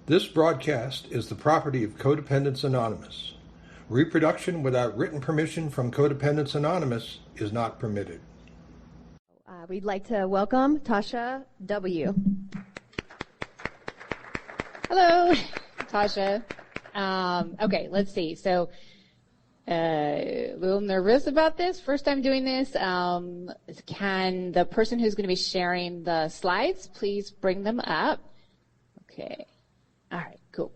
This broadcast is the property of Codependents Anonymous. Reproduction without written permission from Codependents Anonymous is not permitted. We'd like to welcome Tasha W. Hello, Tasha. Okay, let's see. So, a little nervous about this. First time doing this. Can the person who's going to be sharing the slides please bring them up? Okay. All right, cool.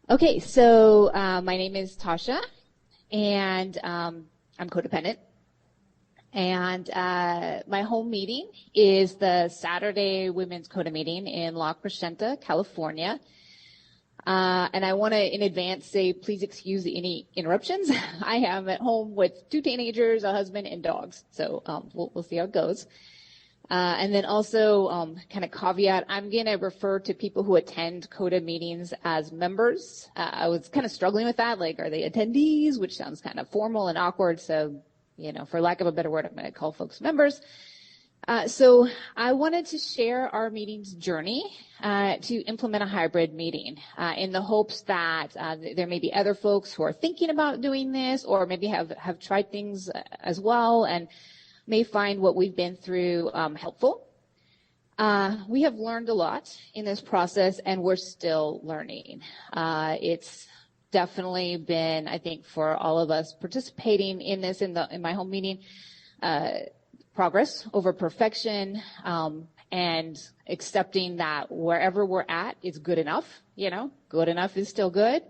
Okay, so my name is Tasha, and I'm codependent. And my home meeting is the Saturday Women's CoDA meeting in La Crescenta, California. And I want to, in advance, say please excuse any interruptions. I am at home with 2 teenagers, a husband, and dogs. So we'll see how it goes. And then also, kind of caveat, I'm going to refer to people who attend CoDA meetings as members. I was kind of struggling with that, like, are they attendees, which sounds kind of formal and awkward. So, you know, for lack of a better word, I'm going to call folks members. So I wanted to share our meeting's journey to implement a hybrid meeting in the hopes that there may be other folks who are thinking about doing this or maybe have tried things as well and may find what we've been through helpful. We have learned a lot in this process, and we're still learning. It's definitely been, I think, for all of us participating in this in my home meeting, progress over perfection, and accepting that wherever we're at is good enough. You know, good enough is still good.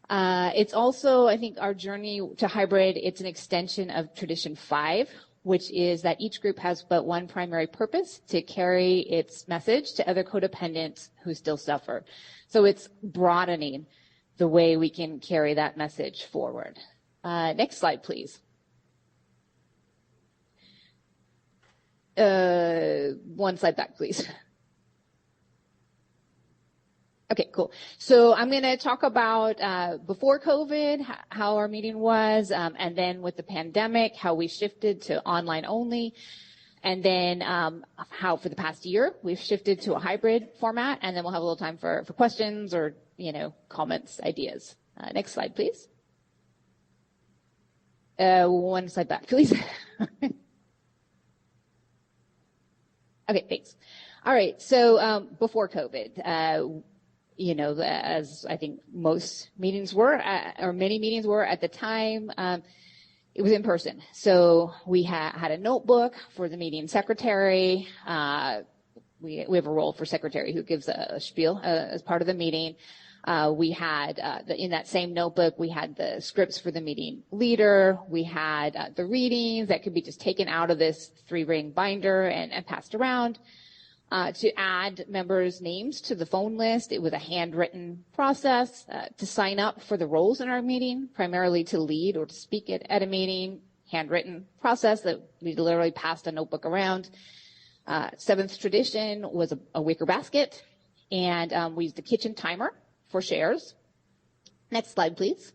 It's also, I think, our journey to hybrid. It's an extension of tradition 5, which is that each group has but one primary purpose: to carry its message to other codependents who still suffer. So it's broadening the way we can carry that message forward. Next slide, please. One slide back, please. Okay, cool. So I'm going to talk about before COVID, how our meeting was, and then with the pandemic, how we shifted to online only, and then how for the past year we've shifted to a hybrid format, and then we'll have a little time for questions or, you know, comments, ideas. Next slide, please. One slide back, please. Okay, thanks. All right, so before COVID, you know, as I think most meetings were, or many meetings were at the time, it was in person. So we had a notebook for the meeting secretary. We have a role for secretary who gives a spiel as part of the meeting. We had, in that same notebook, we had the scripts for the meeting leader. We had the readings that could be just taken out of this 3-ring binder and passed around. To add members' names to the phone list, it was a handwritten process. To sign up for the roles in our meeting, primarily to lead or to speak at a meeting, handwritten process that we literally passed a notebook around. 7th tradition was a wicker basket, and we used a kitchen timer for shares. Next slide, please.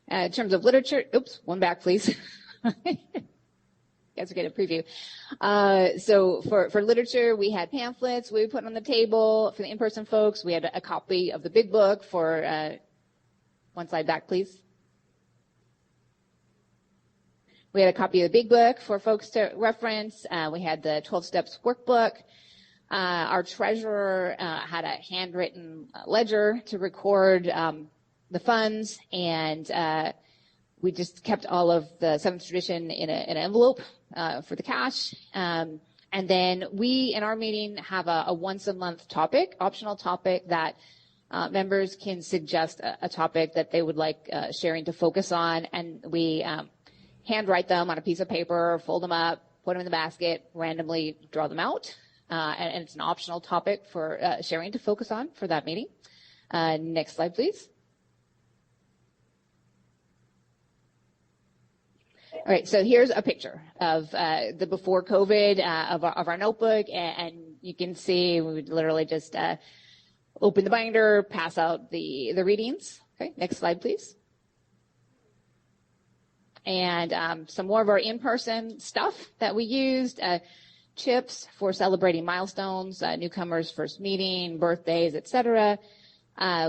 In terms of literature, oops, one back, please. Guys are getting a preview. So for literature, we had pamphlets we put on the table. For the in-person folks, we had a copy of the big book for, one slide back, please. We had a copy of the big book for folks to reference. We had the 12 Steps workbook. Our treasurer had a handwritten ledger to record the funds, and we just kept all of the 7th tradition in an envelope for the cash. And then we, in our meeting, have a once-a-month topic, optional topic, that members can suggest a topic that they would like sharing to focus on, and we handwrite them on a piece of paper, fold them up, put them in the basket, randomly draw them out. And it's an optional topic for sharing to focus on for that meeting. Next slide, please. All right, so here's a picture of the before COVID of our notebook, and you can see we would literally just open the binder, pass out the readings. Okay, next slide, please. And some more of our in-person stuff that we used. chips for celebrating milestones, newcomers' first meeting, birthdays, etc.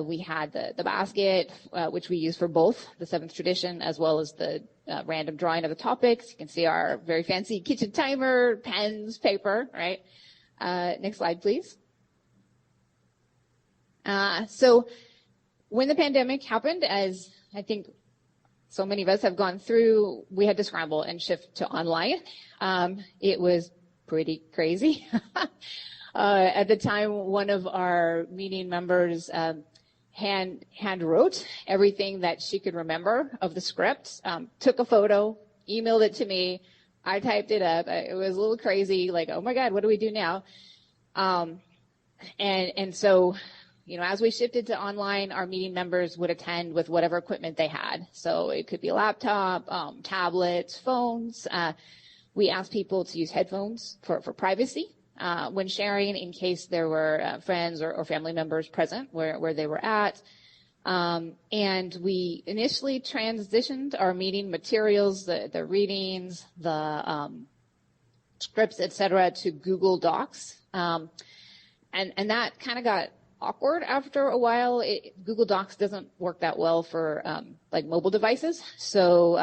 We had the basket, which we use for both the seventh tradition as well as the random drawing of the topics. You can see our very fancy kitchen timer, pens, paper, right? Next slide, please. So when the pandemic happened, as I think so many of us have gone through, we had to scramble and shift to online. It was pretty crazy. At the time, one of our meeting members hand wrote everything that she could remember of the script, took a photo, emailed it to me. I typed it up. It was a little crazy, like, oh my God, what do we do now? And so, you know, as we shifted to online, our meeting members would attend with whatever equipment they had. So it could be a laptop, tablets, phones. We asked people to use headphones for privacy when sharing, in case there were friends or family members present where they were at. And we initially transitioned our meeting materials, the readings, the scripts, etc., to Google Docs. And that kind of got awkward after a while. Google Docs doesn't work that well for like mobile devices. So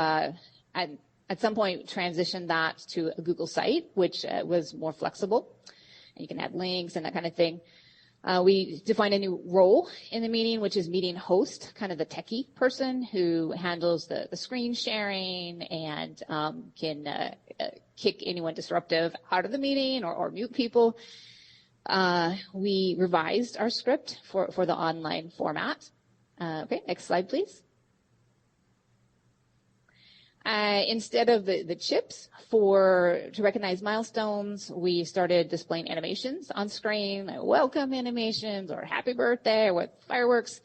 at some point transitioned that to a Google site, which was more flexible. And you can add links and that kind of thing. We defined a new role in the meeting, which is meeting host, kind of the techie person who handles the screen sharing and can kick anyone disruptive out of the meeting or mute people. We revised our script for the online format. Okay, next slide, please. Instead of the chips to recognize milestones, we started displaying animations on screen, like welcome animations or happy birthday or with fireworks.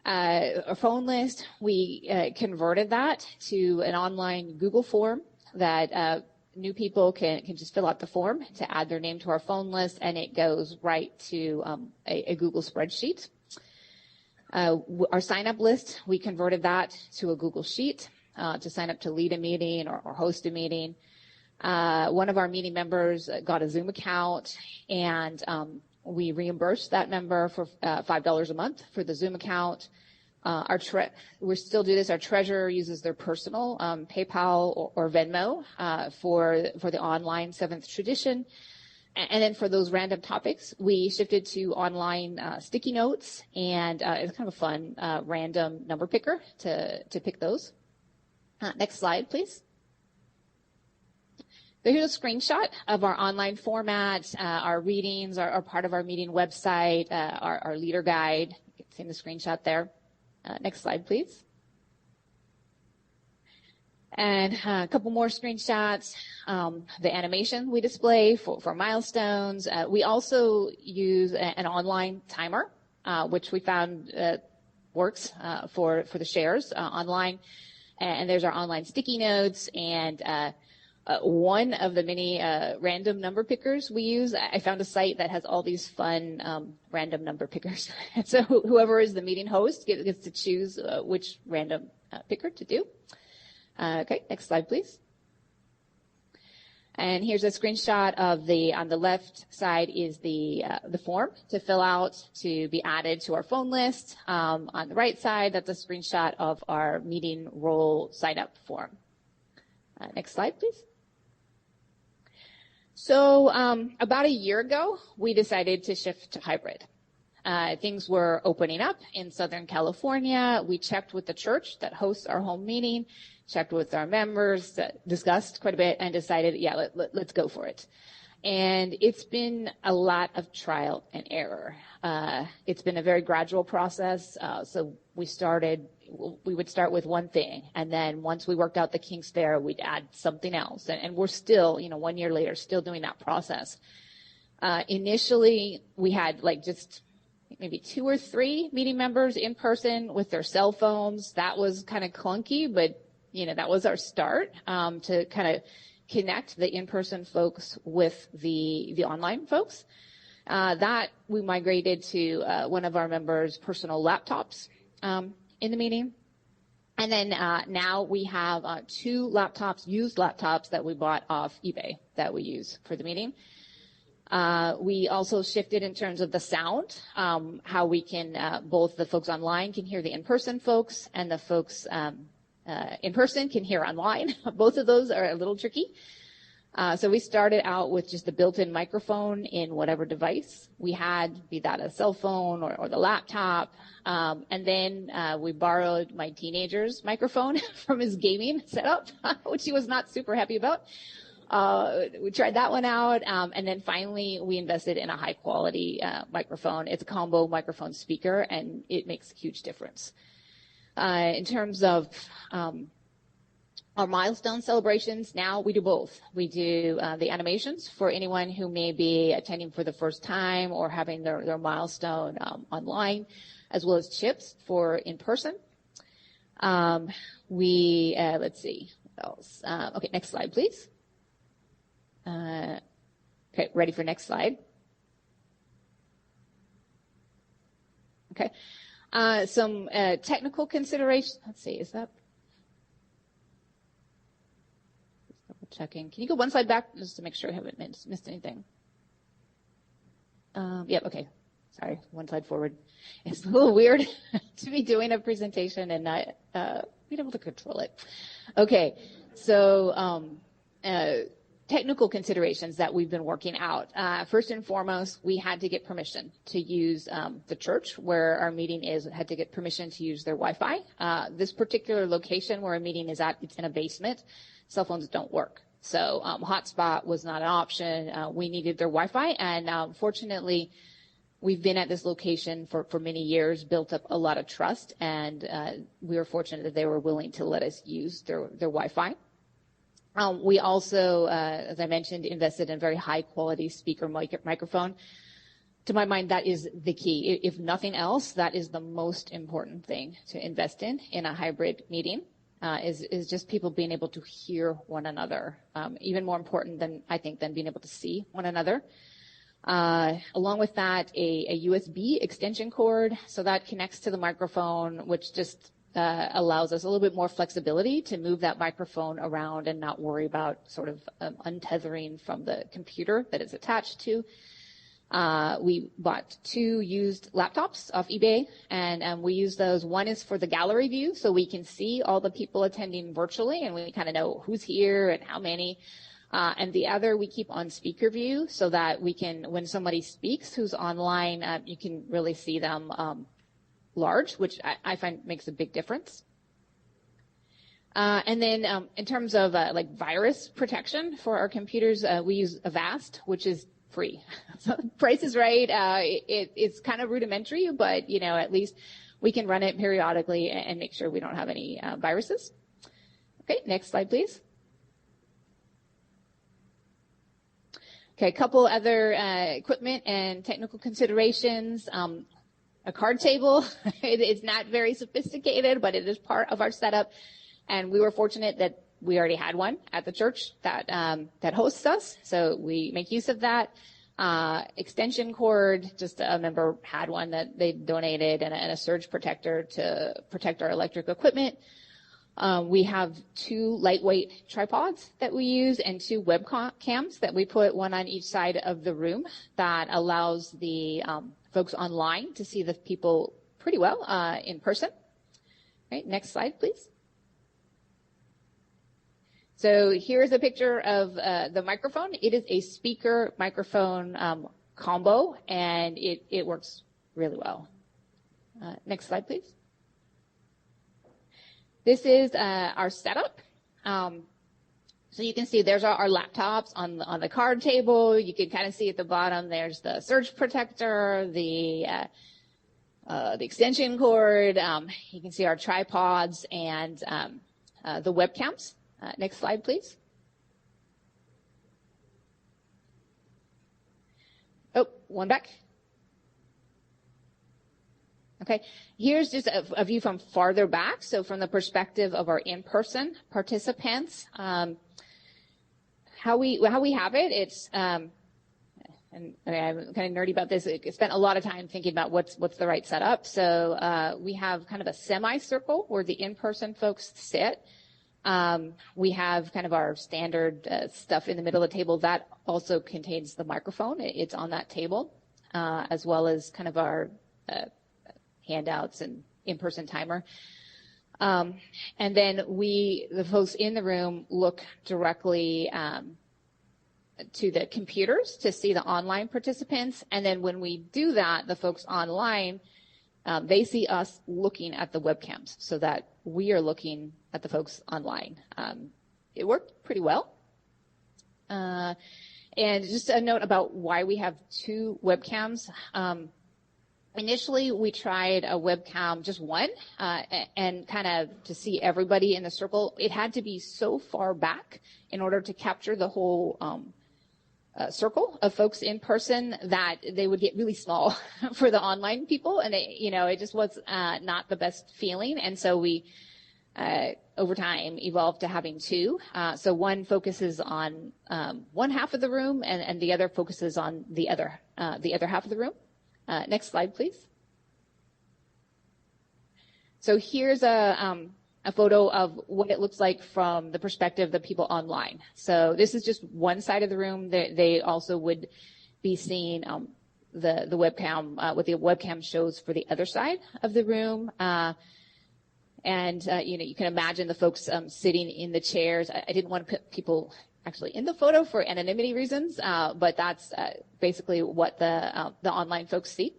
A phone list, we converted that to an online Google form that new people can just fill out the form to add their name to our phone list, and it goes right to a Google spreadsheet. Our sign-up list, we converted that to a Google Sheet to sign up to lead a meeting or host a meeting. One of our meeting members got a Zoom account, and we reimbursed that member for $5 a month for the Zoom account. We still do this. Our treasurer uses their personal PayPal or Venmo for the online seventh tradition. And then for those random topics, we shifted to online sticky notes, and it's kind of a fun random number picker to pick those. Next slide, please. So here's a screenshot of our online format. Our readings are part of our meeting website, our leader guide. You can see the screenshot there. Next slide, please. And a couple more screenshots. The animation we display for milestones. We also use an online timer, which we found works for the shares online. And there's our online sticky notes, and one of the many random number pickers we use. I found a site that has all these fun random number pickers. And so whoever is the meeting host gets to choose which random picker to do. Okay, next slide, please. And here's a screenshot of on the left side is the form to fill out to be added to our phone list. On the right side, that's a screenshot of our meeting role sign-up form. Next slide, please. So about a year ago, we decided to shift to hybrid. Things were opening up in Southern California. We checked with the church that hosts our home meeting, checked with our members, discussed quite a bit, and decided, yeah, let's go for it. And it's been a lot of trial and error. It's been a very gradual process. So we would start with one thing, and then once we worked out the kinks there, we'd add something else. And we're still, 1 year later, still doing that process. Initially, we had just maybe 2 or 3 meeting members in person with their cell phones. That was kind of clunky, but that was our start to kind of connect the in-person folks with the online folks. That we migrated to one of our members' personal laptops in the meeting. And then now we have 2 laptops, used laptops that we bought off eBay that we use for the meeting. We also shifted in terms of the sound, how we can, both the folks online can hear the in-person folks and the folks in person can hear online. Both of those are a little tricky. So we started out with just the built-in microphone in whatever device we had, be that a cell phone or the laptop. And then we borrowed my teenager's microphone from his gaming setup, which he was not super happy about. We tried that one out. And then finally, we invested in a high-quality microphone. It's a combo microphone speaker, and it makes a huge difference. In terms of our milestone celebrations, now we do both. We do the animations for anyone who may be attending for the first time or having their milestone online, as well as chips for in person. Let's see, what else? Okay, next slide, please. Okay, ready for next slide. Okay, some technical considerations. Let's see, is that? Checking. Can you go one slide back just to make sure I haven't missed anything? Yep, okay. Sorry, one slide forward. It's a little weird to be doing a presentation and not being able to control it. Okay, so technical considerations that we've been working out. First and foremost, we had to get permission to use the church where our meeting is, had to get permission to use their Wi-Fi. This particular location where our meeting is at, it's in a basement. Cell phones don't work. So hotspot was not an option. We needed their Wi-Fi. And fortunately, we've been at this location for many years, built up a lot of trust. And we were fortunate that they were willing to let us use their Wi-Fi. We also, as I mentioned, invested in a very high quality speaker microphone. To my mind, that is the key. If nothing else, that is the most important thing to invest in a hybrid meeting. Is just people being able to hear one another, even more important than being able to see one another. Along with that, a USB extension cord, so that connects to the microphone, which just allows us a little bit more flexibility to move that microphone around and not worry about sort of untethering from the computer that it's attached to. We bought 2 used laptops off eBay, and we use those. One is for the gallery view, so we can see all the people attending virtually, and we kind of know who's here and how many. And the other we keep on speaker view, so that we can, when somebody speaks who's online, you can really see them large, which I find makes a big difference. And then in terms of like virus protection for our computers, we use Avast, which is free. So price is right. It's kind of rudimentary, but at least we can run it periodically and make sure we don't have any viruses. Okay, next slide, please. Okay, a couple other equipment and technical considerations. A card table. It's not very sophisticated, but it is part of our setup. And we were fortunate that we already had one at the church that hosts us, so we make use of that. Extension cord, just a member had one that they donated, and a surge protector to protect our electric equipment. We have 2 lightweight tripods that we use and 2 webcams that we put, one on each side of the room, that allows the folks online to see the people pretty well in person. All right, next slide, please. So here's a picture of the microphone. It is a speaker microphone combo, and it works really well. Next slide, please. This is our setup. So you can see there's our laptops on the card table. You can kind of see at the bottom there's the surge protector, the extension cord. You can see our tripods and the webcams. Next slide, please. Oh, one back. Okay, here's just a view from farther back. So from the perspective of our in-person participants, how we have it, it's and I'm kind of nerdy about this. I spent a lot of time thinking about what's the right setup. So we have kind of a semicircle where the in-person folks sit. We have kind of our standard stuff in the middle of the table. That also contains the microphone. It's on that table, as well as kind of our handouts and in-person timer. And then the folks in the room look directly to the computers to see the online participants. And then when we do that, the folks online, they see us looking at the webcams so that we are looking at the folks online. It worked pretty well. And just a note about why we have 2 webcams. Initially, we tried a webcam, just one, and kind of to see everybody in the circle. It had to be so far back in order to capture the whole circle of folks in person that they would get really small for the online people, and it just was not the best feeling. And so we, over time, evolved to having 2. So one focuses on one half of the room, and the other focuses on the other half of the room. Next slide, please. So here's a photo of what it looks like from the perspective of the people online. So this is just one side of the room. They also would be seeing the webcam, what the webcam shows for the other side of the room. And you can imagine the folks sitting in the chairs. I didn't want to put people actually in the photo for anonymity reasons, but that's basically what the online folks see.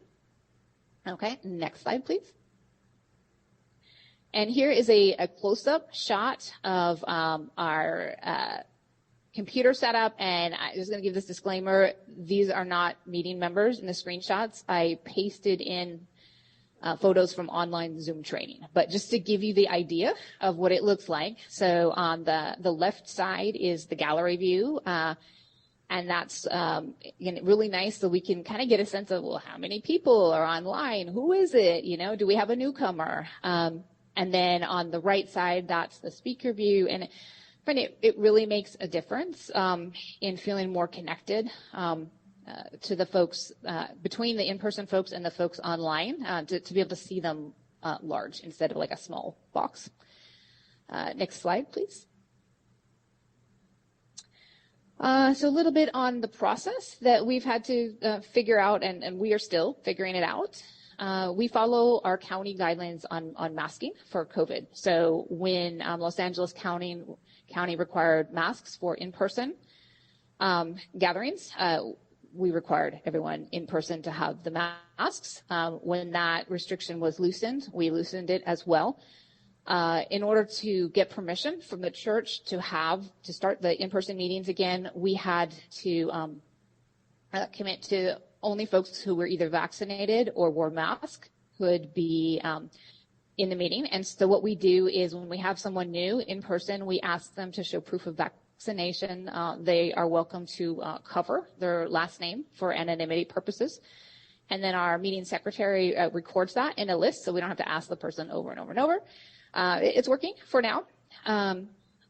Okay, next slide, please. And here is a close-up shot of our computer setup. And I'm just going to give this disclaimer. These are not meeting members in the screenshots. I pasted in photos from online Zoom training. But just to give you the idea of what it looks like. So on the left side is the gallery view. And that's really nice, so we can kind of get a sense of, well, how many people are online? Who is it? Do we have a newcomer? And then on the right side, that's the speaker view. And I find it really makes a difference in feeling more connected to the folks, between the in-person folks and the folks online, to be able to see them large instead of like a small box. Next slide, please. So a little bit on the process that we've had to figure out, and we are still figuring it out. We follow our county guidelines on masking for COVID. So when Los Angeles County required masks for in-person gatherings, we required everyone in person to have the masks. When that restriction was loosened, we loosened it as well. In order to get permission from the church to start the in-person meetings again, we had to commit to only folks who were either vaccinated or wore masks could be in the meeting. And so what we do is when we have someone new in person, we ask them to show proof of vaccination. They are welcome to cover their last name for anonymity purposes. And then our meeting secretary records that in a list, so we don't have to ask the person over and over and over. It's working for now.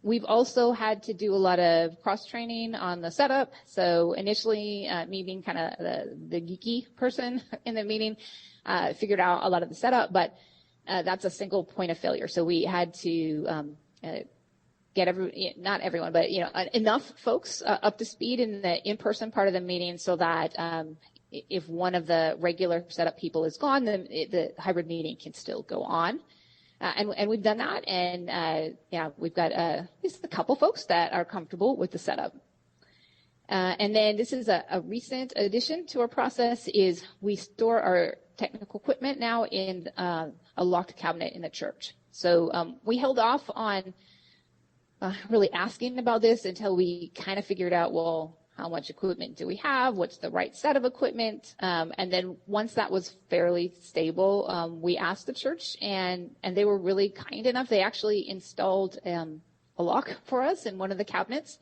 We've also had to do a lot of cross-training on the setup. So initially, me being kind of the geeky person in the meeting, figured out a lot of the setup, but that's a single point of failure. So we had to get not everyone, but enough folks up to speed in the in-person part of the meeting so that if one of the regular setup people is gone, then the hybrid meeting can still go on. And we've done that, and we've got just a couple folks that are comfortable with the setup. And then this is a recent addition to our process is we store our technical equipment now in a locked cabinet in the church. So we held off on really asking about this until we kind of figured out, well, how much equipment do we have? What's the right set of equipment? And then once that was fairly stable, we asked the church, and they were really kind enough. They actually installed a lock for us in one of the cabinets.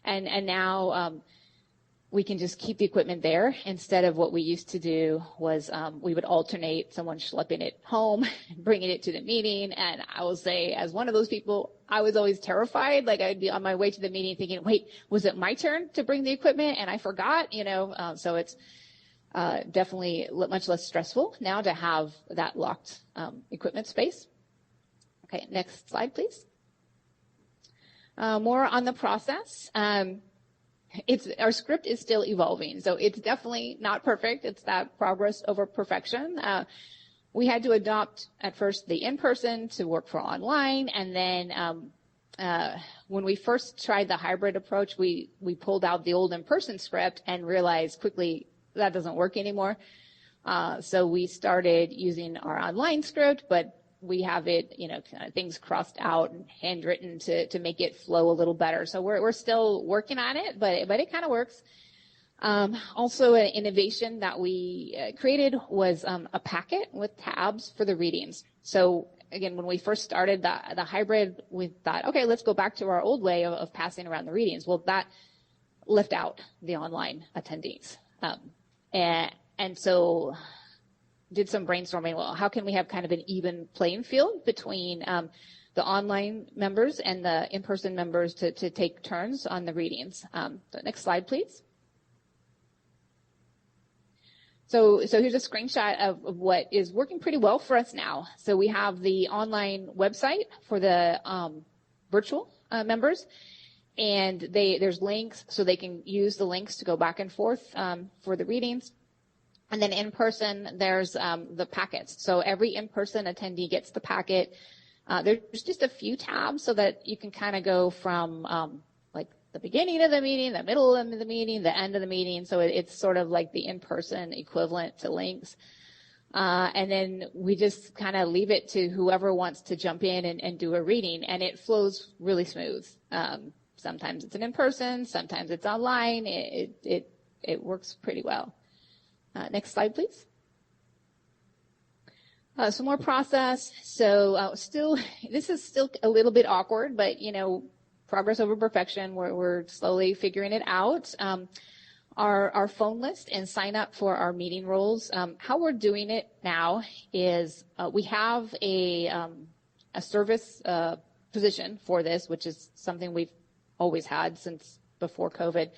And now we can just keep the equipment there instead of what we used to do was we would alternate someone schlepping it home and bringing it to the meeting. And I will say, as one of those people, I was always terrified. Like I'd be on my way to the meeting thinking, wait, was it my turn to bring the equipment and I forgot, so it's definitely much less stressful now to have that locked equipment space. Okay, next slide, please. More on the process. Our script is still evolving, so it's definitely not perfect. It's that progress over perfection. We had to adopt at first the in-person to work for online, and then when we first tried the hybrid approach, we pulled out the old in-person script and realized quickly that doesn't work anymore. So we started using our online script, but we have it, kind of things crossed out and handwritten to make it flow a little better. So we're still working on it, but it kind of works. Also, an innovation that we created was a packet with tabs for the readings. So again, when we first started the hybrid, we thought, okay, let's go back to our old way of passing around the readings. Well, that left out the online attendees. And so did some brainstorming. Well, how can we have kind of an even playing field between the online members and the in-person members to take turns on the readings? So next slide, please. So here's a screenshot of what is working pretty well for us now. So we have the online website for the virtual members, and there's links, so they can use the links to go back and forth for the readings. And then in person, there's the packets. So every in-person attendee gets the packet. There's just a few tabs so that you can kind of go from like the beginning of the meeting, the middle of the meeting, the end of the meeting. So it's sort of like the in-person equivalent to links. And then we just kind of leave it to whoever wants to jump in and do a reading, and it flows really smooth. Sometimes it's an in-person, sometimes it's online. It works pretty well. Next slide, please. Some more process. So this is still a little bit awkward, but progress over perfection. We're slowly figuring it out. Our phone list and sign up for our meeting roles. How we're doing it now is we have a service position for this, which is something we've always had since before COVID.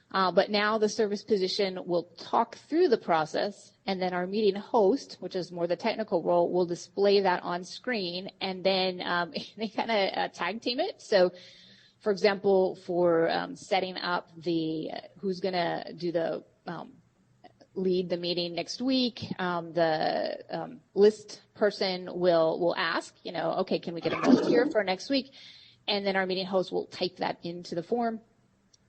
But now the service position will talk through the process, and then our meeting host, which is more the technical role, will display that on screen, and then they kind of tag team it. So, for example, for setting up who's going to do the lead the meeting next week, the list person will ask, okay, can we get a volunteer for next week? And then our meeting host will type that into the form.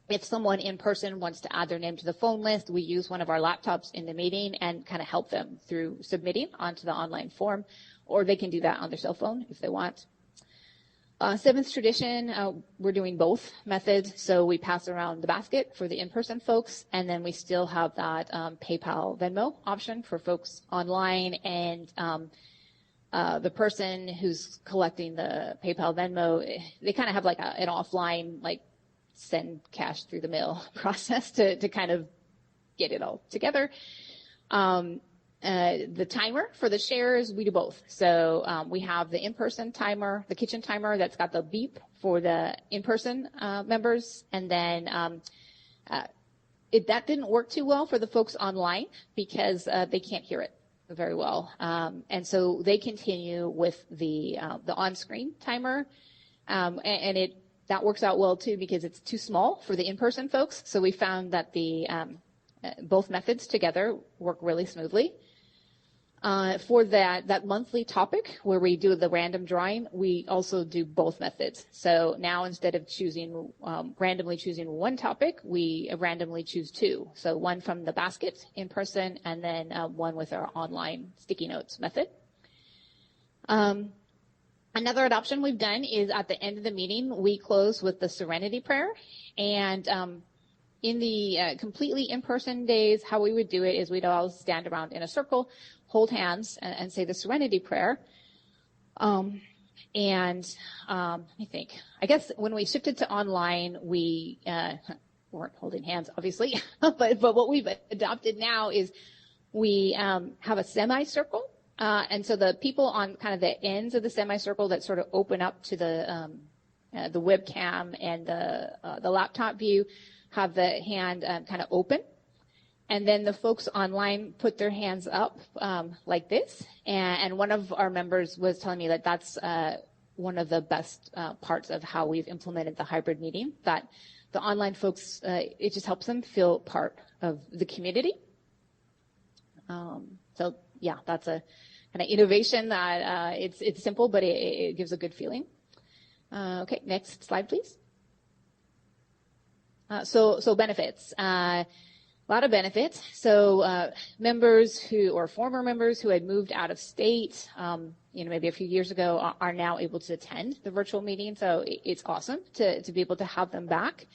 If someone in person wants to add their name to the phone list, we use one of our laptops in the meeting and kind of help them through submitting onto the online form, or they can do that on their cell phone if they want. Seventh tradition, we're doing both methods. So we pass around the basket for the in-person folks, and then we still have that PayPal Venmo option for folks online. And the person who's collecting the PayPal Venmo, they kind of have like an offline, like, send cash through the mail process to kind of get it all together. The timer for the shares, we do both. So we have the in-person timer, the kitchen timer that's got the beep for the in-person members. And then that didn't work too well for the folks online because they can't hear it very well. And so they continue with the on-screen timer. And that works out well too because it's too small for the in-person folks. So we found that both methods together work really smoothly. For that monthly topic where we do the random drawing, we also do both methods. So now instead of randomly choosing one topic, we randomly choose two. So one from the basket in person, and then one with our online sticky notes method. Another adoption we've done is at the end of the meeting, we close with the Serenity Prayer. And in the completely in-person days, how we would do it is we'd all stand around in a circle, hold hands, and say the Serenity Prayer. Let me think. I guess when we shifted to online, we weren't holding hands, obviously, but what we've adopted now is we have a semicircle. And so the people on kind of the ends of the semicircle that sort of open up to the webcam and the laptop view have the hand kind of open. And then the folks online put their hands up like this. And one of our members was telling me that that's one of the best parts of how we've implemented the hybrid meeting, that the online folks, it just helps them feel part of the community. So yeah, that's a kind of innovation that it's simple, but it gives a good feeling. Okay, next slide, please. So benefits. A lot of benefits. So members or former members who had moved out of state, maybe a few years ago, are now able to attend the virtual meeting. So it's awesome to be able to have them back.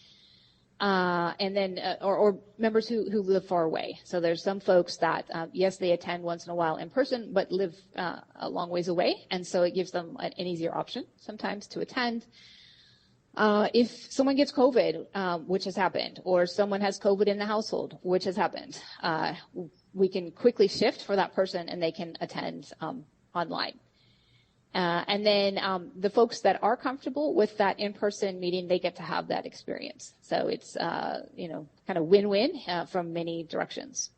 And then, or members who live far away. So there's some folks that, yes, they attend once in a while in person, but live a long ways away. And so it gives them an easier option sometimes to attend. If someone gets COVID, which has happened, or someone has COVID in the household, which has happened, we can quickly shift for that person and they can attend online. And then the folks that are comfortable with that in-person meeting, they get to have that experience. So it's, kind of win-win from many directions.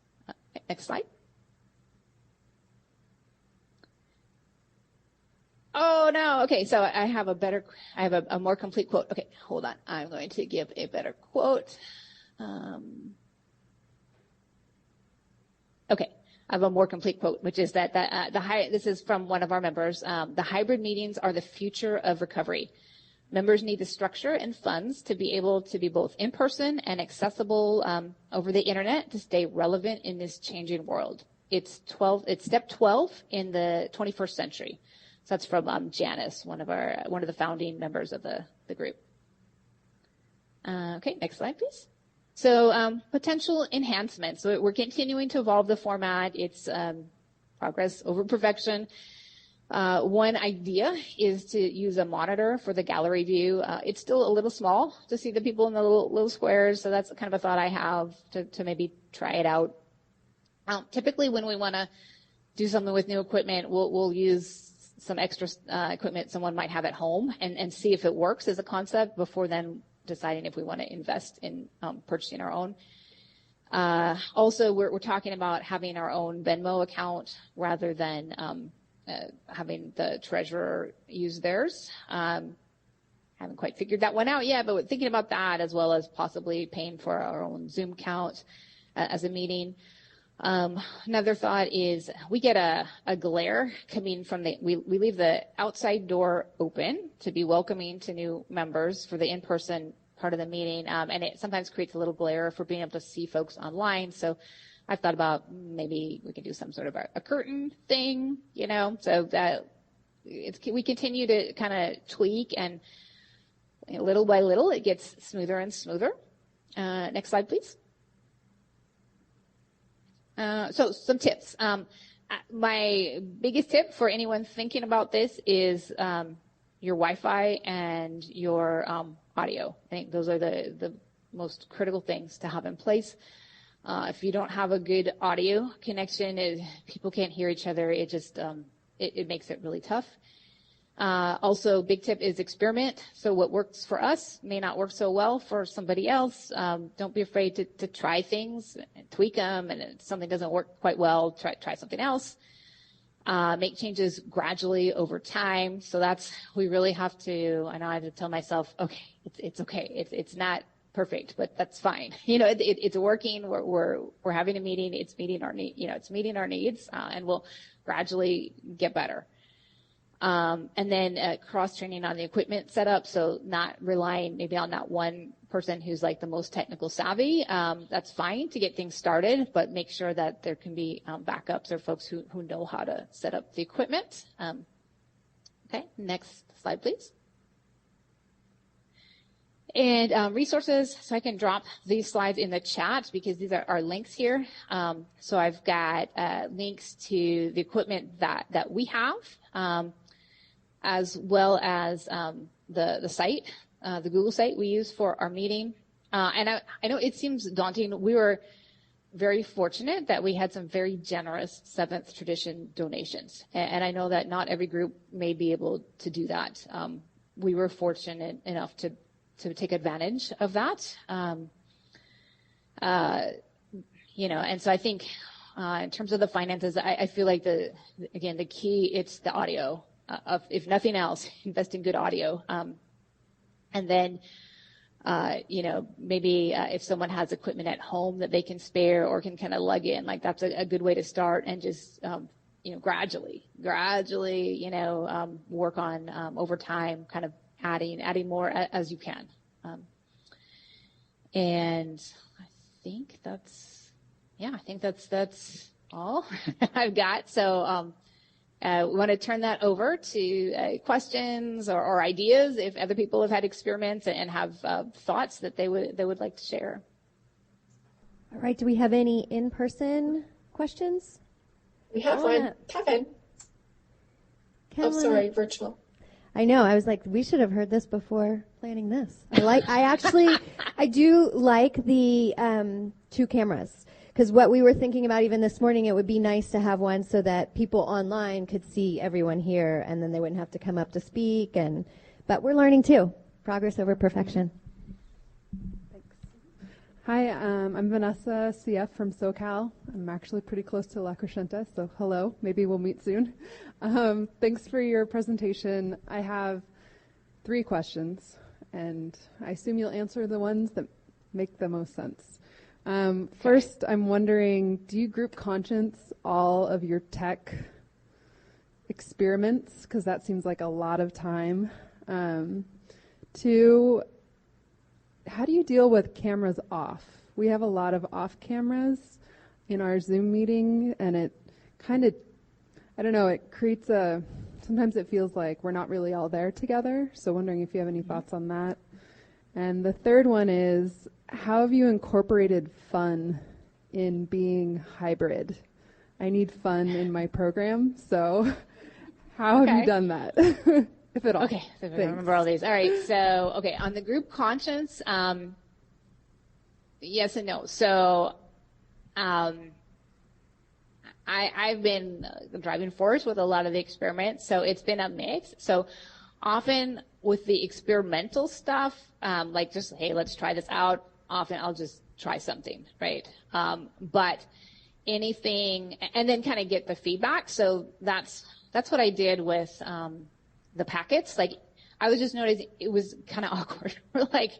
Next slide. Oh, no. Okay, so I have a more complete quote. Okay, hold on. I'm going to give a better quote. Okay. I have a more complete quote, which is that this is from one of our members. The hybrid meetings are the future of recovery. Members need the structure and funds to be able to be both in person and accessible over the internet to stay relevant in this changing world. It's step 12 in the 21st century. So that's from Janice, one of the founding members of the group. Okay, next slide, please. So potential enhancements. So we're continuing to evolve the format. It's progress over perfection. One idea is to use a monitor for the gallery view. It's still a little small to see the people in the little squares, so that's kind of a thought I have to maybe try it out. Typically, when we want to do something with new equipment, we'll use some extra equipment someone might have at home and see if it works as a concept before then deciding if we want to invest in purchasing our own. Also, we're talking about having our own Venmo account rather than having the treasurer use theirs. Haven't quite figured that one out yet, but we're thinking about that as well as possibly paying for our own Zoom account as a meeting. Another thought is we get a glare coming from we leave the outside door open to be welcoming to new members for the in-person part of the meeting. And it sometimes creates a little glare for being able to see folks online. So I've thought about maybe we could do some sort of a curtain thing, so that we continue to kind of tweak and little by little it gets smoother and smoother. Next slide, please. So some tips. My biggest tip for anyone thinking about this is your Wi-Fi and your audio. I think those are the most critical things to have in place. If you don't have a good audio connection, people can't hear each other. It just it makes it really tough. Also, big tip is experiment. So what works for us may not work so well for somebody else. Don't be afraid to try things, tweak them, and if something doesn't work quite well, try something else. Make changes gradually over time. So we really have to, I know I have to tell myself, okay, it's okay. It's not perfect, but that's fine. It's working. We're having a meeting. It's meeting our needs, and we'll gradually get better. And then cross-training on the equipment setup, so not relying maybe on that one person who's like the most technical savvy. That's fine to get things started, but make sure that there can be backups or folks who know how to set up the equipment. Okay, next slide, please. And resources, so I can drop these slides in the chat because these are our links here. So I've got links to the equipment that we have, as well as the site, the Google site we use for our meeting. And I know it seems daunting. We were very fortunate that we had some very generous Seventh Tradition donations. And I know that not every group may be able to do that. We were fortunate enough to take advantage of that. And so I think in terms of the finances, I feel like the key, it's the audio. If nothing else, invest in good audio. And then, maybe if someone has equipment at home that they can spare or can kind of lug in, like that's a good way to start, and just, gradually, work on over time, kind of adding more as you can. And I think that's all I've got. So, we want to turn that over to questions or ideas if other people have had experiments and have thoughts that they would like to share. All right. Do we have any in-person questions? We have one. Kevin. Oh, sorry, virtual. I know. I was like, we should have heard this before planning this. I do like the 2 cameras. Because what we were thinking about even this morning, it would be nice to have one so that people online could see everyone here, and then they wouldn't have to come up to speak. But we're learning too. Progress over perfection. Thanks. Hi, I'm Vanessa CF from SoCal. I'm actually pretty close to La Crescenta, so hello. Maybe we'll meet soon. Thanks for your presentation. I have 3 questions, and I assume you'll answer the ones that make the most sense. First, I'm wondering, do you group conscience all of your tech experiments? Because that seems like a lot of time. 2, how do you deal with cameras off? We have a lot of off cameras in our Zoom meeting, and it kind of, I don't know, it creates sometimes it feels like we're not really all there together. So wondering if you have any thoughts on that. And the third one is, how have you incorporated fun in being hybrid? I need fun in my program, so how have you done that, if at all? Okay, so if I remember all these. All right, so, on the group conscience, yes and no. So I've been the driving force with a lot of the experiments, so it's been a mix. So often with the experimental stuff, like just, hey, let's try this out, often I'll just try something, right? But anything, and then kind of get the feedback. So that's what I did with the packets. Like, I was just noticing it was kind of awkward. Like,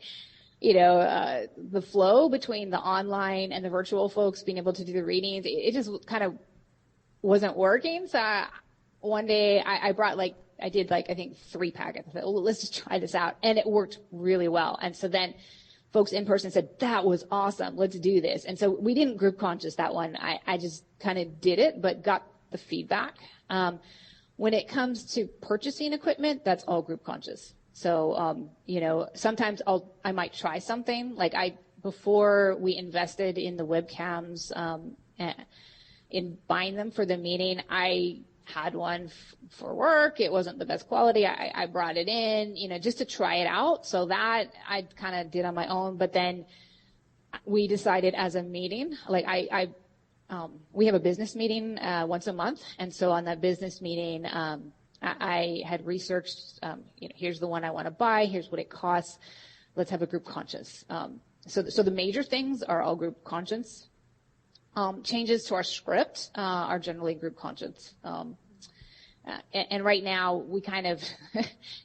the flow between the online and the virtual folks being able to do the readings, it just kind of wasn't working. So one day I brought I think 3 packets. I said, let's just try this out. And it worked really well. And so then folks in person said, that was awesome. Let's do this. And so we didn't group conscious that one. I just kind of did it, but got the feedback. When it comes to purchasing equipment, that's all group conscious. So, sometimes I might try something. Before we invested in the webcams, in buying them for the meeting, I had one for work. It wasn't the best quality. I brought it in, just to try it out. So that I kind of did on my own. But then we decided as a meeting, we have a business meeting once a month. And so on that business meeting, I had researched, here's the one I want to buy. Here's what it costs. Let's have a group conscious. So the major things are all group conscious. Changes to our script are generally group conscious. And right now we kind of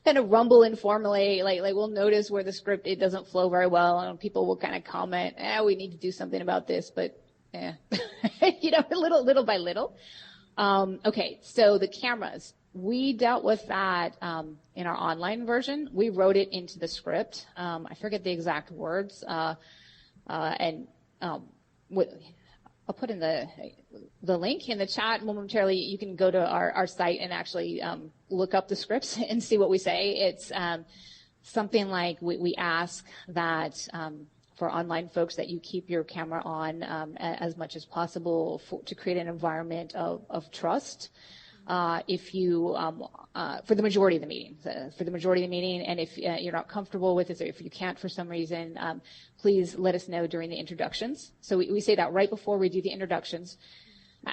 rumble informally, like we'll notice where the script, it doesn't flow very well, and people will kind of comment, we need to do something about this, but little by little. So the cameras, we dealt with that in our online version. We wrote it into the script. I forget the exact words, I'll put in the link in the chat momentarily. You can go to our site and actually look up the scripts and see what we say. It's something like we ask that for online folks that you keep your camera on as much as possible to create an environment of trust. if you, for the majority of the meeting, and if you're not comfortable with this, or if you can't for some reason, please let us know during the introductions. So we say that right before we do the introductions.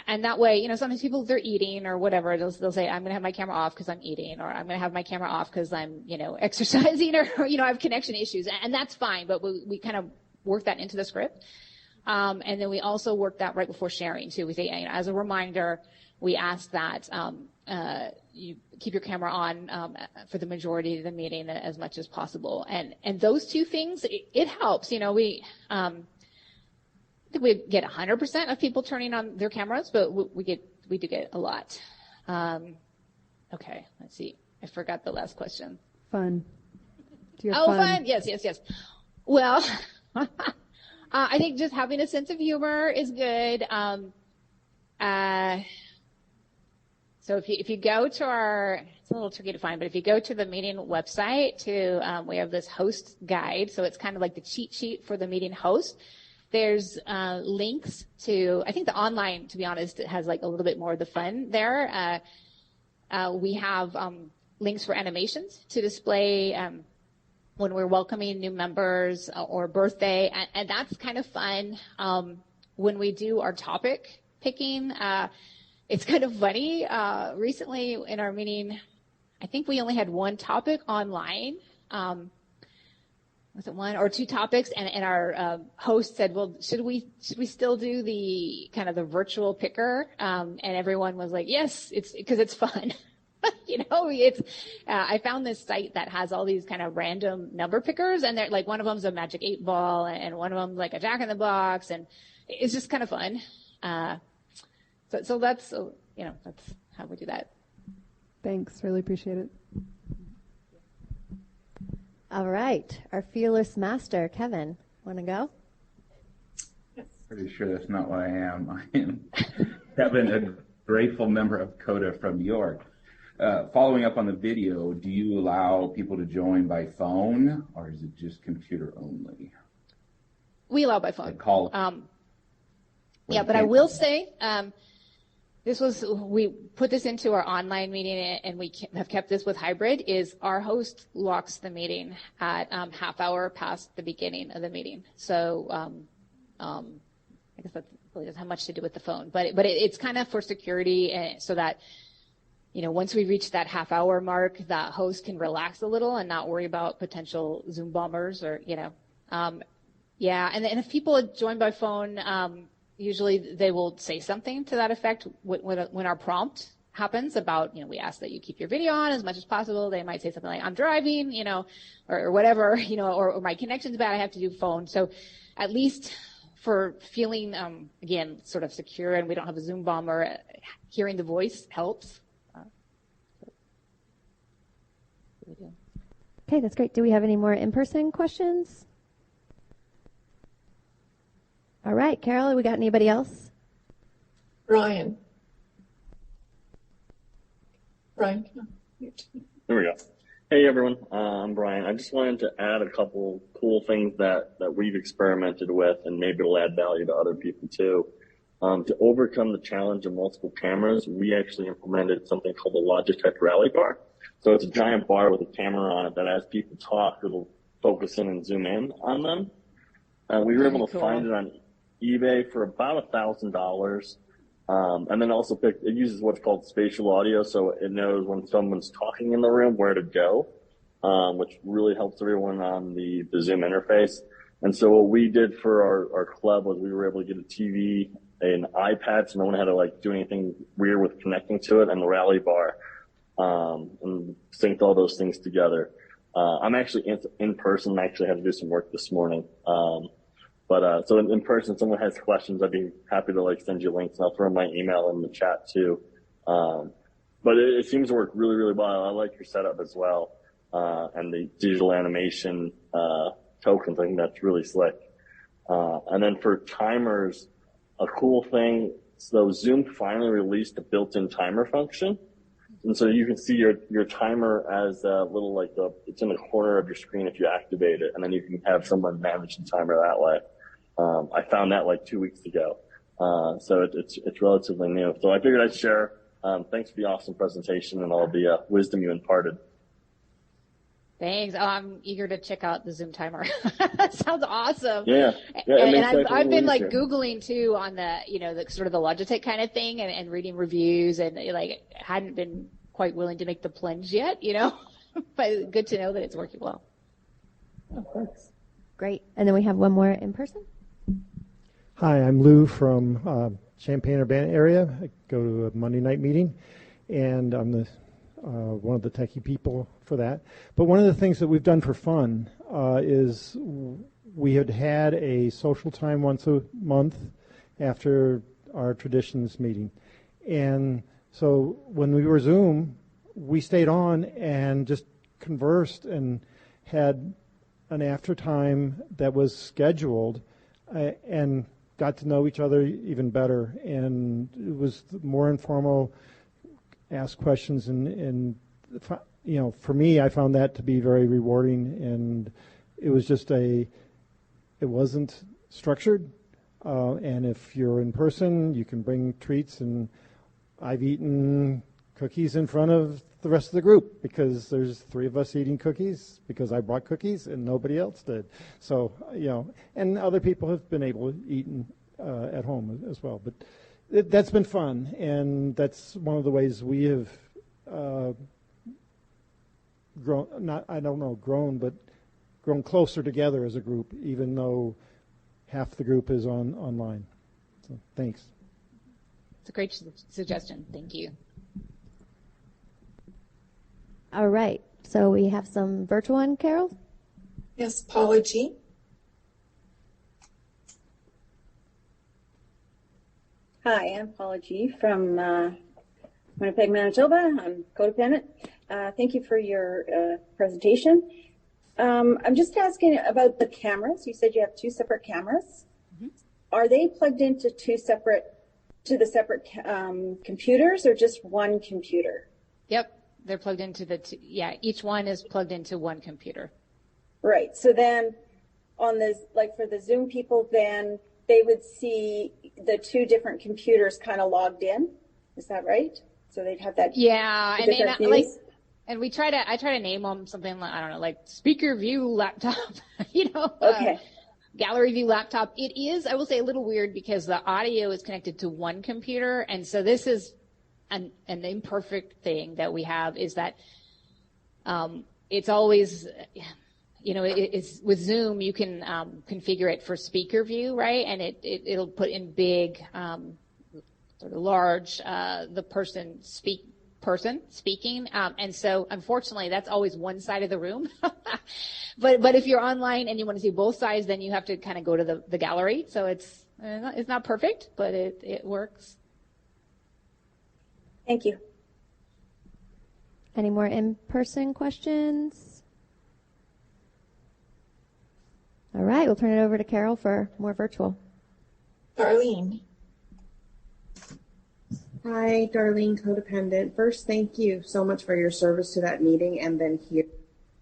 And that way, sometimes people, they're eating or whatever, they'll say, I'm going to have my camera off because I'm eating, or I'm going to have my camera off because I'm, exercising, or, I have connection issues. And that's fine, but we kind of work that into the script. And then we also work that right before sharing too. We say, as a reminder, we ask that you keep your camera on for the majority of the meeting as much as possible. And those two things, it helps. I think we get 100% of people turning on their cameras, but we do get a lot. Okay, let's see. I forgot the last question. Fun. Do you have fun? Yes. Well, I think just having a sense of humor is good. So if you go to it's a little tricky to find, but if you go to the meeting website, we have this host guide. So it's kind of like the cheat sheet for the meeting host. There's links to, I think the online, to be honest, it has like a little bit more of the fun there. We have links for animations to display when we're welcoming new members or birthday, and that's kind of fun. When we do our topic picking, it's kind of funny. Recently in our meeting, I think we only had one topic online. Was it one or two topics? And our host said, well, should we still do the kind of the virtual picker? And everyone was like, yes, it's because it's fun. I found this site that has all these kind of random number pickers, and they're like, one of them's a magic 8-ball, and one of them's like a Jack in the Box, and it's just kind of fun. So that's, that's how we do that. Thanks. Really appreciate it. All right. Our fearless master, Kevin. Want to go? Pretty sure that's not what I am. I am Kevin, a grateful member of CoDA from New York. Following up on the video, do you allow people to join by phone, or is it just computer only? We allow by phone. Call. Yeah, but I will say, we put this into our online meeting, and we have kept this with hybrid, is our host locks the meeting at half hour past the beginning of the meeting. So I guess that really doesn't have much to do with the phone, but it's kind of for security, so that, once we reach that half hour mark, that host can relax a little and not worry about potential Zoom bombers or, yeah. And if people join by phone, usually they will say something to that effect when our prompt happens about, we ask that you keep your video on as much as possible. They might say something like, I'm driving, or whatever, or my connection's bad, I have to do phone. So at least for feeling, again, sort of secure, and we don't have a Zoom bomber, hearing the voice helps. Okay, that's great. Do we have any more in-person questions? All right, Carol, we got anybody else? Brian, come on. There we go. Hey, everyone. I'm Brian. I just wanted to add a couple cool things that we've experimented with, and maybe it'll add value to other people too. To overcome the challenge of multiple cameras, we actually implemented something called the Logitech Rally Bar. So it's a giant bar with a camera on it that as people talk, it'll focus in and zoom in on them. We were able to find it on eBay for about $1,000. And then also it uses what's called spatial audio, so it knows when someone's talking in the room where to go, which really helps everyone on the Zoom interface. And so what we did for our club was we were able to get a TV, an iPad, so no one had to do anything weird with connecting to it, and the Rally Bar, and synced all those things together. I'm actually in person. I actually had to do some work this morning. But so in person, if someone has questions, I'd be happy to send you links, and I'll throw my email in the chat too. But it seems to work really, really well. I like your setup as well, and the digital animation tokens. I think that's really slick. And then for timers, a cool thing. So Zoom finally released a built-in timer function, and so you can see your timer as a little it's in the corner of your screen if you activate it, and then you can have someone manage the timer that way. I found that 2 weeks ago. So it's relatively new. So I figured I'd share. Thanks for the awesome presentation and all the wisdom you imparted. Thanks. Oh, I'm eager to check out the Zoom timer. That sounds awesome. Yeah. And I've been like Googling too on the, the sort of the Logitech kind of thing and reading reviews and like hadn't been quite willing to make the plunge yet, but good to know that it's working well. Oh, thanks. Great. And then we have one more in person. Hi, I'm Lou from Champaign-Urbana area. I go to a Monday night meeting, and I'm the one of the techie people for that. But one of the things that we've done for fun is we had a social time once a month after our traditions meeting. And so when we were Zoom, we stayed on and just conversed and had an after time that was scheduled and got to know each other even better. And it was more informal, ask questions, and for me, I found that to be very rewarding. And it was just it wasn't structured. And if you're in person, you can bring treats, and I've eaten cookies in front of the rest of the group because there's 3 of us eating cookies because I brought cookies and nobody else did. So, and other people have been able to eat at home as well. But that's been fun, and that's one of the ways we have grown closer together as a group, even though half the group is online. So thanks. It's a great suggestion. Thank you. All right. So we have some virtual one, Carol? Yes, Paula G. Hi, I'm Paula G. from Winnipeg, Manitoba. I'm codependent. Thank you for your presentation. I'm just asking about the cameras. You said you have 2 separate cameras. Mm-hmm. Are they plugged into the separate computers, or just one computer? Yep, they're plugged into each one is plugged into one computer. Right. So then on this, like for the Zoom people, then they would see the 2 different computers kind of logged in. Is that right? So they'd have that. Yeah, and I try to name them something like, I don't know, like speaker view laptop, Okay. Gallery view laptop. It is, I will say, a little weird because the audio is connected to one computer, and so this is an imperfect thing that we have is that it's always, it's with Zoom you can configure it for speaker view, right? And it'll put in big, sort of large, the person speaking, and so unfortunately that's always one side of the room. but if you're online and you want to see both sides, then you have to kind of go to the gallery. So it's not perfect, but it works. Thank you. Any more in-person questions? All right, we'll turn it over to Carol for more virtual. Darlene. Hi, Darlene, codependent. First, thank you so much for your service to that meeting and then here.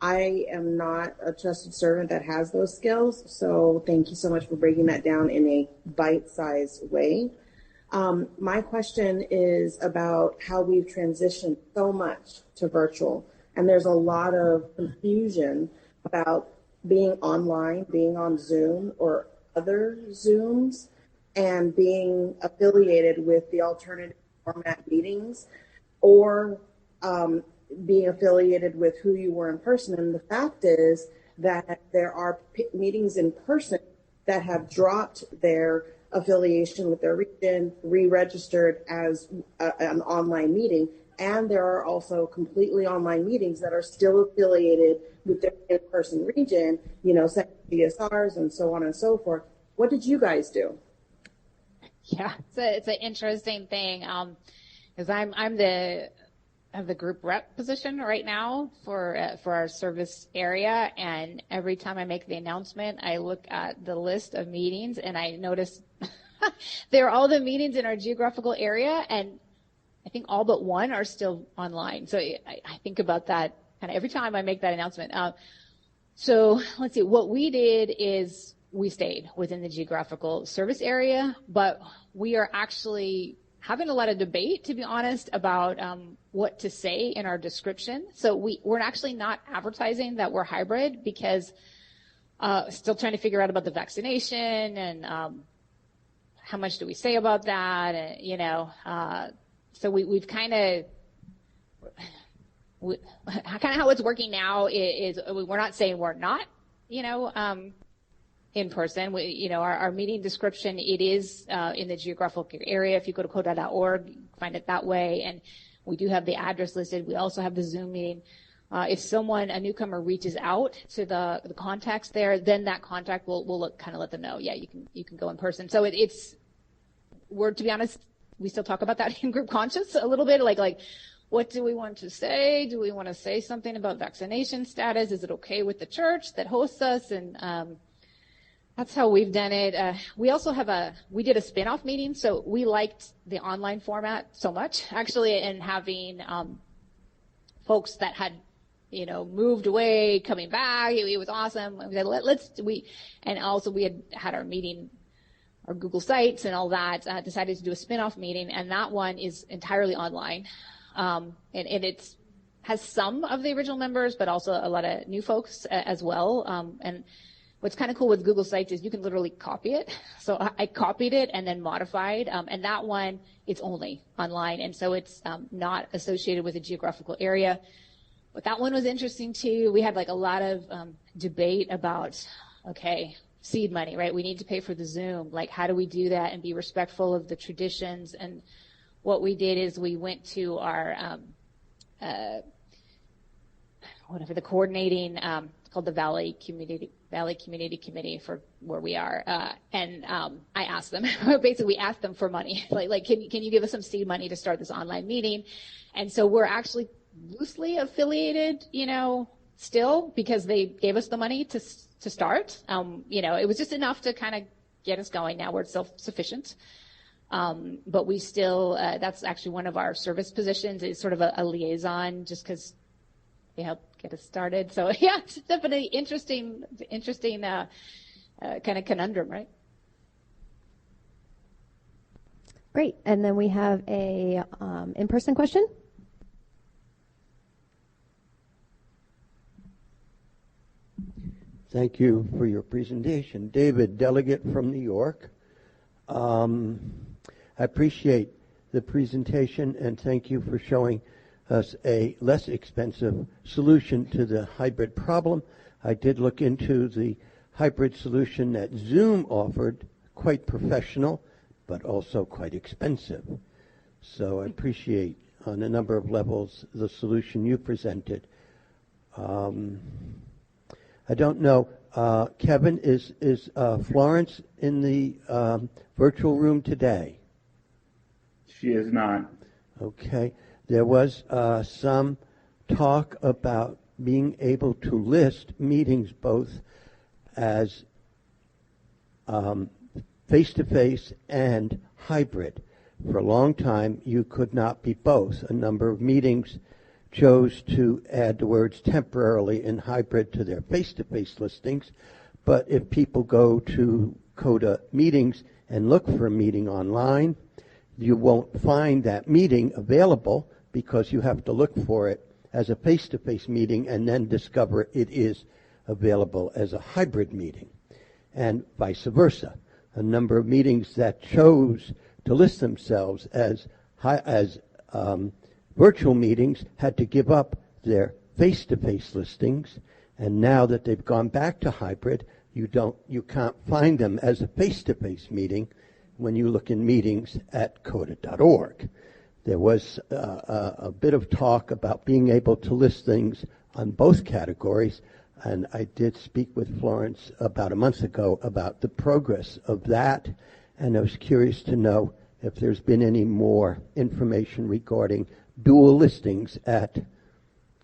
I am not a trusted servant that has those skills, so thank you so much for breaking that down in a bite-sized way. My question is about how we've transitioned so much to virtual, and there's a lot of confusion about being online, being on Zoom or other Zooms, and being affiliated with the alternative format meetings, or being affiliated with who you were in person. And the fact is that there are meetings in person that have dropped their affiliation with their region, re-registered as an online meeting, and there are also completely online meetings that are still affiliated with their in-person region, second CSRs and so on and so forth. What did you guys do? Yeah, it's an interesting thing because I have the group rep position right now for our service area, and every time I make the announcement, I look at the list of meetings and I notice there are all the meetings in our geographical area, and I think all but one are still online. So I think about that kind of every time I make that announcement. So let's see, what we did is we stayed within the geographical service area, but we are actually having a lot of debate, to be honest, about what to say in our description. So we're actually not advertising that we're hybrid because still trying to figure out about the vaccination and how much do we say about that, and, you know. So we've kind of how it's working now is we're not saying we're not, you know, in person. Our meeting description, it is in the geographical area. If you go to CoDA.org, you can find it that way. And we do have the address listed. We also have the Zoom meeting. If a newcomer reaches out to the contacts there, then that contact will kind of let them know, yeah, you can go in person. So we're, to be honest, we still talk about that in group conscious a little bit, like what do we want to say? Do we want to say something about vaccination status? Is it okay with the church that hosts us? And that's how we've done it. We also we did a spin-off meeting, so we liked the online format so much, actually, and having folks that had, you know, moved away, coming back. It was awesome. We said, and also we had our meeting, our Google Sites and all that, decided to do a spin-off meeting, and that one is entirely online. And it has some of the original members, but also a lot of new folks as well. And what's kind of cool with Google Sites is you can literally copy it. So I copied it and then modified, and that one, it's only online, and so it's not associated with a geographical area. But that one was interesting too. We had like a lot of debate about, okay, seed money, right? We need to pay for the Zoom. Like, how do we do that and be respectful of the traditions? And what we did is we went to our the coordinating, called the Valley Community Committee for where we are, and I asked them, basically we asked them for money, like can you give us some seed money to start this online meeting? And so we're actually loosely affiliated, you know, still, because they gave us the money to start. You know, it was just enough to kind of get us going. Now we're self-sufficient. But we still, that's actually one of our service positions, is sort of a liaison, just because they help get us started. So yeah, it's definitely interesting kind of conundrum, right? Great. And then we have a in-person question. Thank you for your presentation. David, delegate from New York. I appreciate the presentation, and thank you for showing us a less expensive solution to the hybrid problem. I did look into the hybrid solution that Zoom offered, quite professional, but also quite expensive. So I appreciate, on a number of levels, the solution you presented. I don't know, Kevin, is Florence in the virtual room today? She is not. Okay. There was some talk about being able to list meetings both as face-to-face and hybrid. For a long time, you could not be both. A number of meetings chose to add the words temporarily in hybrid to their face-to-face listings. But if people go to CoDA meetings and look for a meeting online, you won't find that meeting available because you have to look for it as a face-to-face meeting and then discover it is available as a hybrid meeting, and vice versa. A number of meetings that chose to list themselves as virtual meetings had to give up their face-to-face listings, and now that they've gone back to hybrid, you can't find them as a face-to-face meeting when you look in meetings at CoDA.org. There was a bit of talk about being able to list things on both categories, and I did speak with Florence about a month ago about the progress of that, and I was curious to know if there's been any more information regarding dual listings at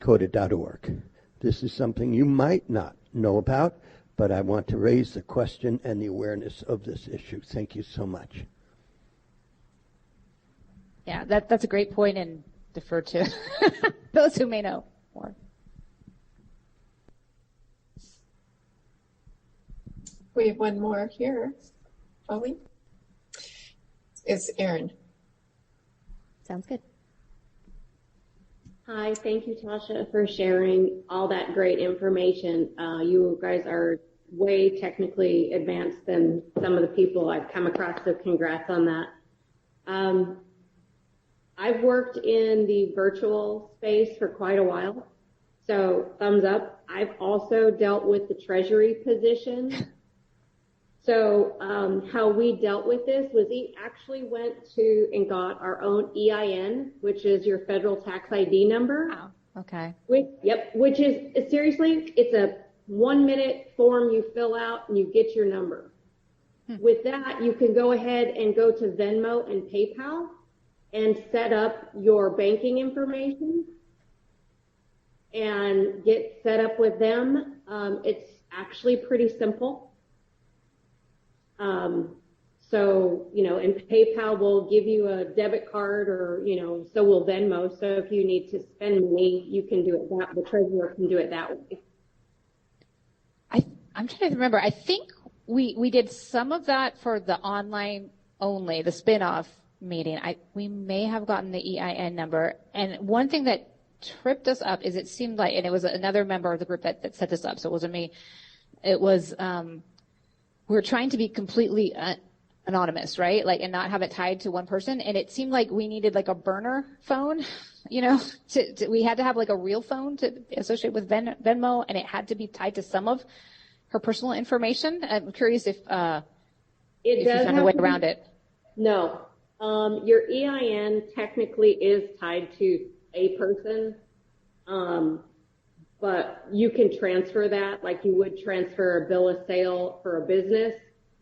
CoDA.org. This is something you might not know about, but I want to raise the question and the awareness of this issue. Thank you so much. Yeah, that's a great point, and defer to those who may know more. We have one more here. Shall we? It's Aaron. Sounds good. Hi, thank you, Tasha, for sharing all that great information. You guys are way technically advanced than some of the people I've come across, so congrats on that. I've worked in the virtual space for quite a while, so thumbs up. I've also dealt with the treasury position. So how we dealt with this was we actually went to and got our own EIN, which is your federal tax ID number. Wow. Okay. Which is seriously, it's a 1-minute form you fill out and you get your number. With that, you can go ahead and go to Venmo and PayPal and set up your banking information and get set up with them. It's actually pretty simple. So, and PayPal will give you a debit card or, so will Venmo. So if you need to spend money, you can do it the treasurer can do it that way. I'm trying to remember. I think we did some of that for the online only, the spin-off meeting. We may have gotten the EIN number. And one thing that tripped us up is it seemed like, and it was another member of the group that set this up, so it wasn't me. It was, we were trying to be completely anonymous, right? and not have it tied to one person. And it seemed like we needed a burner phone, we had to have a real phone to associate with Venmo, and it had to be tied to some of her personal information. I'm curious if you found a way around it. No. Your EIN technically is tied to a person, but you can transfer that like you would transfer a bill of sale for a business,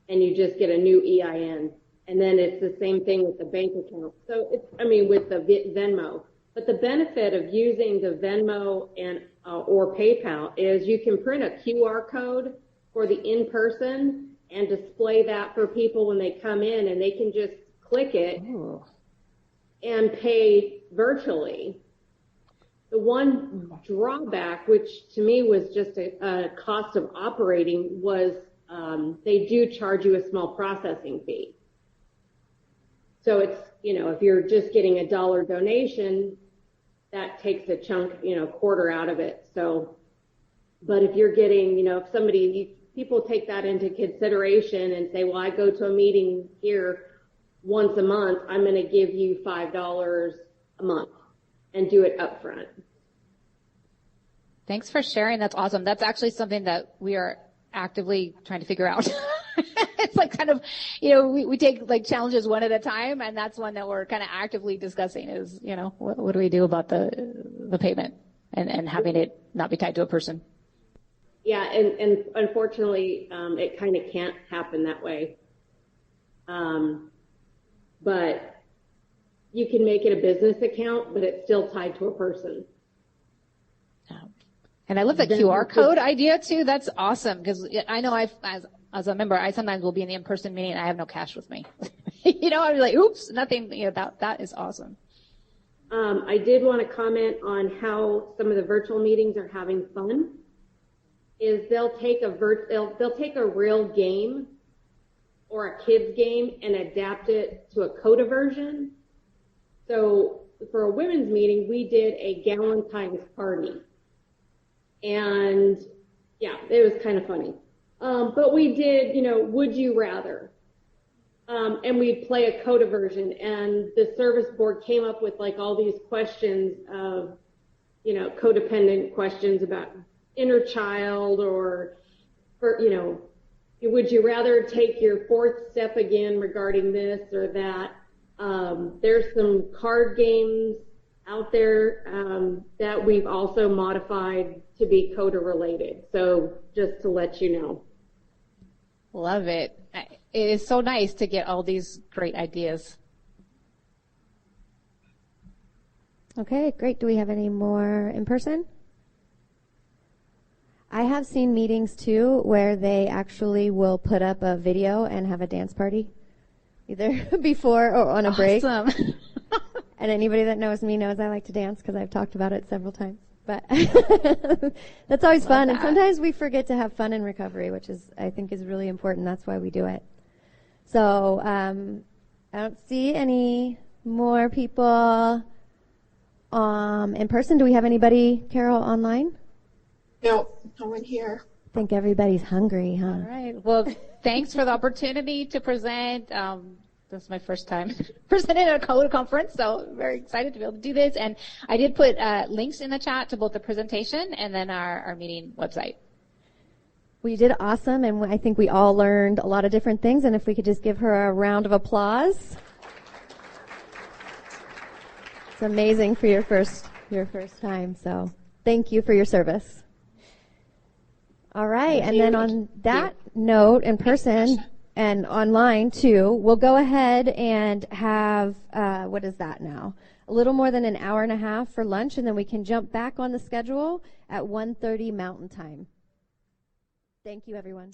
and you just get a new EIN. And then it's the same thing with the bank account. So with the Venmo. But the benefit of using the Venmo and or PayPal is you can print a QR code for the in-person and display that for people when they come in, and they can just click it and pay virtually. The one drawback, which to me was just a cost of operating, was they do charge you a small processing fee. So it's, if you're just getting a $1 donation, that takes a chunk, quarter out of it. So, but if you're getting, if people take that into consideration and say, well, I go to a meeting here once a month, I'm going to give you $5 a month and do it up front. Thanks for sharing. That's awesome. That's actually something that we are actively trying to figure out. It's kind of, we take challenges one at a time, and that's one that we're kind of actively discussing is, what do we do about the payment and having it not be tied to a person? Yeah, and unfortunately, it kind of can't happen that way. But you can make it a business account, but it's still tied to a person. And I love the QR code idea too. That's awesome, because I know as a member, I sometimes will be in the in-person meeting and I have no cash with me. I'll be like, oops, nothing. That is awesome. I did want to comment on how some of the virtual meetings are having fun. Is they'll take a real game or a kid's game and adapt it to a CoDA version. So for a women's meeting, we did a Galentine's party. And yeah, it was kind of funny. But we did, would you rather? And we'd play a CoDA version, and the service board came up with all these questions of, codependent questions about inner child or would you rather take your fourth step again regarding this or that? There's some card games out there that we've also modified to be CoDA related. So just to let you know. Love it. It is so nice to get all these great ideas. Okay, great. Do we have any more in person? I have seen meetings too where they actually will put up a video and have a dance party, either before or on a break. Awesome. And anybody that knows me knows I like to dance because I've talked about it several times. But that's always fun. And sometimes we forget to have fun in recovery, which I think is really important. That's why we do it. So I don't see any More people in person. Do we have anybody, Carol, online? No, no one here. I think everybody's hungry, huh? All right. Well, thanks for the opportunity to present. This is my first time presenting at a CoDA conference, so I'm very excited to be able to do this. And I did put links in the chat to both the presentation and then our meeting website. Well, you did awesome, and I think we all learned a lot of different things. And if we could just give her a round of applause. It's amazing for your first time, so thank you for your service. All right, and then on that note, in person and online too, we'll go ahead and have, what is that now? A little more than an hour and a half for lunch, and then we can jump back on the schedule at 1:30 Mountain Time. Thank you, everyone.